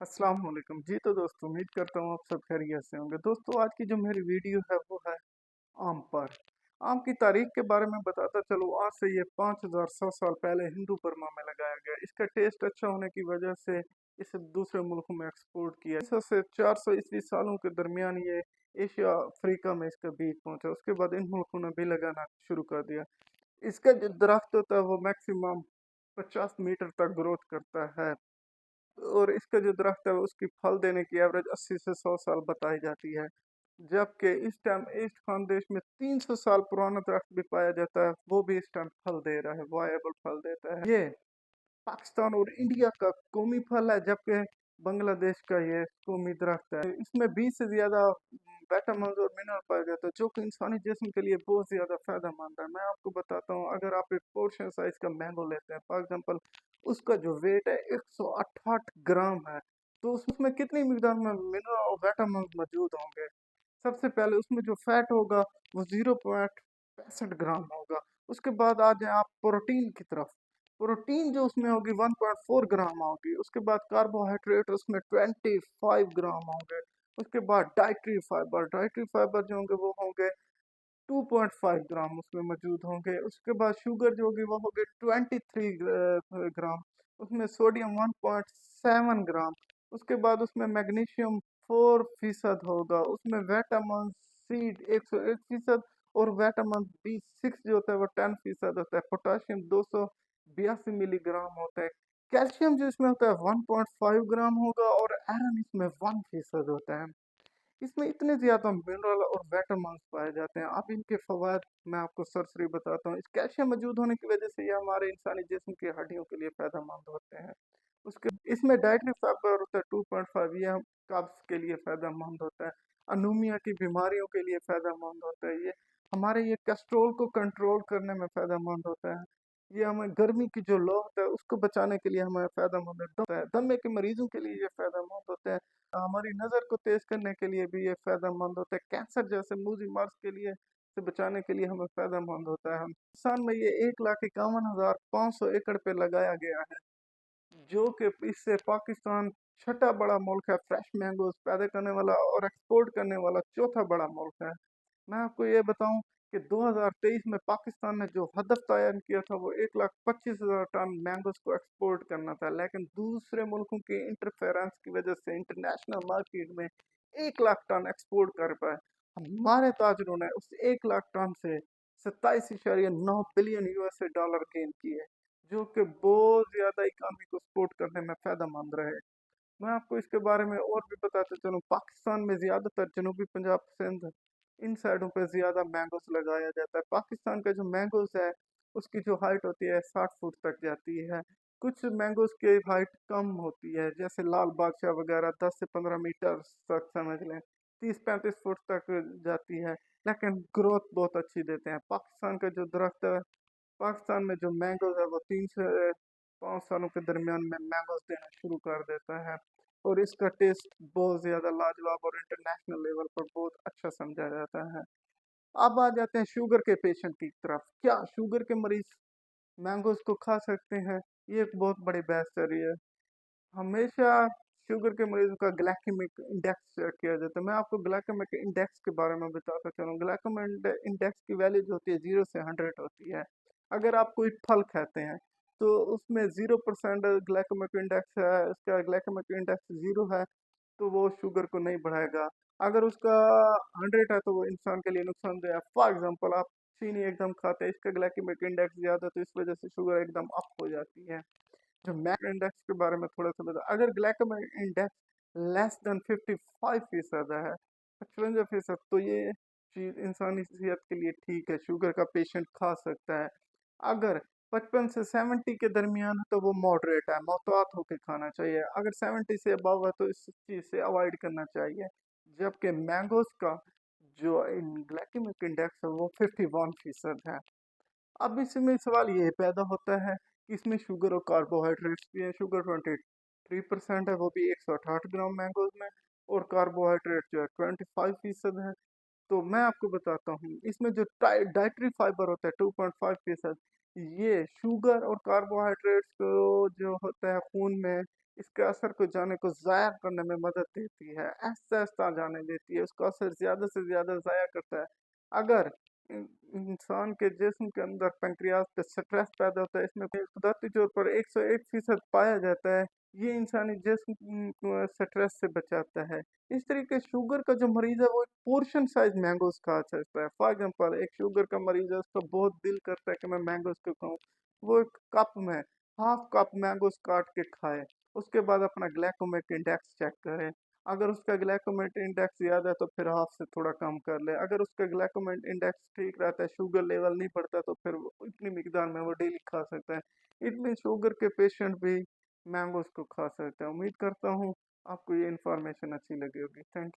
अस्सलाम वालेकुम जी। तो दोस्तों उम्मीद करता हूँ आप सब खैरियत से होंगे। दोस्तों आज की जो मेरी वीडियो है वो है आम पर। आम की तारीख के बारे में बताता चलो। आज से ये 5700 साल पहले हिंदू बर्मा में लगाया गया। इसका टेस्ट अच्छा होने की वजह से इसे दूसरे मुल्कों में एक्सपोर्ट किया। 300 से 400 ईस्वी सालों के दरमियान ये एशिया अफ्रीका में इसका बीज पहुंचा। उसके बाद इन मुल्कों ने भी लगाना शुरू कर दिया। इसका जो दरख्त होता है वो मैक्सिमम 50 मीटर तक ग्रोथ करता है। और इसका जो दरख्त है उसकी फल देने की एवरेज 80 से 100 साल बताई जाती है। जबकि इस टाइम ईस्ट खानदेश में 300 साल पुराना दरख्त भी पाया जाता है, वो भी इस टाइम फल दे रहा है, वायबल फल देता है। ये पाकिस्तान और इंडिया का कौमी फल है, जबकि बांग्लादेश का ये कौमी दरख्त है। इसमें 20 से ज्यादा विटामिन और मिनरल पाए जाते हैं, जो कि इंसानी जिस्म के लिए बहुत ज्यादा फायदेमंद है। मैं आपको बताता हूँ, अगर आप एक पोर्शन साइज का मैंगो लेते हैं फॉर एग्जांपल, उसका जो वेट है 168 ग्राम है, तो उसमें कितनी मिकदार में मिनरल और विटामिन मौजूद होंगे। सबसे पहले उसमें जो फैट होगा वो 0.65 ग्राम होगा। उसके बाद आ जाए आप प्रोटीन की तरफ। प्रोटीन जो उसमें होगी 1.4 ग्राम होगी। उसके बाद कार्बोहाइड्रेट उसमें 25 ग्राम होंगे। उसके बाद डाइटरी फाइबर जो होंगे वो होंगे 2.5 ग्राम उसमें मौजूद होंगे। उसके बाद शुगर जो होगी वो होगी 23 ग्राम। उसमें सोडियम 1.7 ग्राम। उसके बाद उसमें मैग्नीशियम 4% होगा। उसमें विटामिन सी 101%। और विटामिन B6 जो होता है वो 10% होता है। पोटाशियम 282 मिलीग्राम होता है। कैल्शियम जो इसमें होता है 1.5 ग्राम होगा। और आयरन इसमें 1% होता है। इसमें इतने ज्यादा मिनरल और विटामिन्स पाए जाते हैं। अब इनके फवाद मैं आपको सरसरी बताता हूँ। इस कैल्शियम मौजूद होने की वजह से ये हमारे इंसानी जिस्म की हड्डियों के लिए फायदेमंद होते हैं। उसके इसमें डाइटरी फाइबर होता है 2.5, ये कब्ज के लिए फायदेमंद होता है। अनूमिया की बीमारियों के लिए फायदेमंद होता है। ये हमारे ये कोलेस्ट्रॉल को कंट्रोल करने में फायदेमंद होता है। ये हमें गर्मी की जो लो होता है उसको बचाने के लिए हमें फायदेमंद होता है। दमे के मरीजों के लिए ये फायदेमंद होता है। हमारी नज़र को तेज करने के लिए भी ये फायदेमंद होता है। कैंसर जैसे मूजी मर्ज के लिए से बचाने के लिए हमें फायदेमंद होता है। हम पाकिस्तान में ये 1,51,500 एकड़ पे लगाया गया है, जो कि इससे पाकिस्तान छठा बड़ा मुल्क है फ्रेश मैंगोज पैदा करने वाला और एक्सपोर्ट करने वाला चौथा बड़ा मुल्क है। मैं आपको ये बताऊं कि 2023 में पाकिस्तान ने जो हदफ तय किया था वो 1,25,000 टन मैंगोज को एक्सपोर्ट करना था, लेकिन दूसरे मुल्कों की इंटरफेरेंस की वजह से इंटरनेशनल मार्केट में 1 लाख टन एक्सपोर्ट कर पाए। हमारे ताजरों ने उस 1 लाख टन से 27.9 बिलियन USA डॉलर गेन किए, जो कि बहुत ज्यादा इकानमी को सपोर्ट करने में फायदेमंद रहे। मैं आपको इसके बारे में और भी बताते चलूँ। पाकिस्तान में ज्यादातर जनूबी पंजाब सिंध इन साइडों पे ज्यादा मैंगोस लगाया जाता है। पाकिस्तान का जो मैंगोस है उसकी जो हाइट होती है 60 फुट तक जाती है। कुछ मैंगोस की हाइट कम होती है, जैसे लाल बादशाह वगैरह 10 से 15 मीटर तक समझ लें, 30-35 फुट तक जाती है। लेकिन ग्रोथ बहुत अच्छी देते हैं। पाकिस्तान का जो दरख्त है, पाकिस्तान में जो मैंगोज है वो 3 से 5 सालों के दरमियान में मैंगोज देना शुरू कर देता है। और इसका टेस्ट बहुत ज़्यादा लाजवाब और इंटरनेशनल लेवल पर बहुत अच्छा समझा जाता है। अब आ जाते हैं शुगर के पेशेंट की तरफ। क्या शुगर के मरीज मैंगोज को खा सकते हैं? ये एक बहुत बड़ी बहस चल रही है। हमेशा शुगर के मरीजों का ग्लाइकेमिक इंडेक्स चेक किया जाता है। मैं आपको ग्लाइकेमिक इंडेक्स के बारे में बताता चलूँ। ग्लाइकेमिक इंडेक्स की वैल्यू जो होती है 0 से 100 होती है। अगर आप कोई फल खाते हैं तो उसमें 0% ग्लाइकेमिक इंडेक्स है, उसका ग्लाइकेमिक इंडेक्स 0 है, तो वो शुगर को नहीं बढ़ाएगा। अगर उसका 100 है तो वो इंसान के लिए नुकसानदेह है। फॉर एग्जाम्पल आप चीनी एकदम खाते हैं, इसका ग्लाइकेमिक इंडेक्स ज़्यादा है, तो इस वजह से शुगर एकदम अप हो जाती है। जो मैक इंडेक्स के बारे में थोड़ा सा बता, अगर ग्लाइकेमिक इंडेक्स लेस देन 55% है, 55%, तो ये चीज इंसानी सेहत के लिए ठीक है, शुगर का पेशेंट खा सकता है। अगर 55 से 70 के दरमियान है तो वो मॉडरेट है, मोहतात होकर खाना चाहिए। अगर 70 से अबव है तो इस चीज से अवॉइड करना चाहिए। जबकि मैंगोज का जो ग्लाइकेमिक इंडेक्स है वो 51% है। अब इसमें सवाल ये पैदा होता है कि इसमें शुगर और कार्बोहाइड्रेट्स भी हैं। शुगर 23% है, वो भी 168 ग्राम मैंगोज में। और कार्बोहाइड्रेट जो है 25% है। तो मैं आपको बताता हूँ, इसमें जो डाइटरी फाइबर होता है 2.5%, ये शुगर और कार्बोहाइड्रेट्स को जो होता है खून में, इसके असर को जाने को ज़ाया करने में मदद देती है, आहिस्ता-आहिस्ता जाने देती है, उसका असर ज़्यादा से ज़्यादा ज़ाया करता है। अगर इंसान के जिस्म के अंदर पैंक्रियाज पे स्ट्रेस पैदा होता है, इसमें कुदरती तौर पर 101% पाया जाता है, ये इंसानी जिस्म को स्ट्रेस से बचाता है। इस तरीके शुगर का जो मरीज़ है वो एक पोर्शन साइज़ मैंगोज़ खा सकता है। फॉर एग्ज़ाम्पल एक शुगर का मरीज़ है, उसका बहुत दिल करता है कि मैं मैंगोज़ को खाऊँ, वो एक कप में हाफ कप मैंगोज़ काट के खाए। उसके बाद अपना ग्लाइकेमिक इंडेक्स चेक करे। अगर उसका ग्लाइकेमिक इंडेक्स ज़्यादा है तो फिर हाफ से थोड़ा कम कर ले। अगर उसका ग्लाइकेमिक इंडेक्स ठीक रहता है, शुगर लेवल नहीं बढ़ता, तो फिर वो इतनी मिकदार में वो डेली खा सकता है। इतनी शुगर के पेशेंट भी मैंगोज़ को खा सकते हैं। उम्मीद करता हूँ आपको ये इन्फॉर्मेशन अच्छी लगी होगी। Thank you.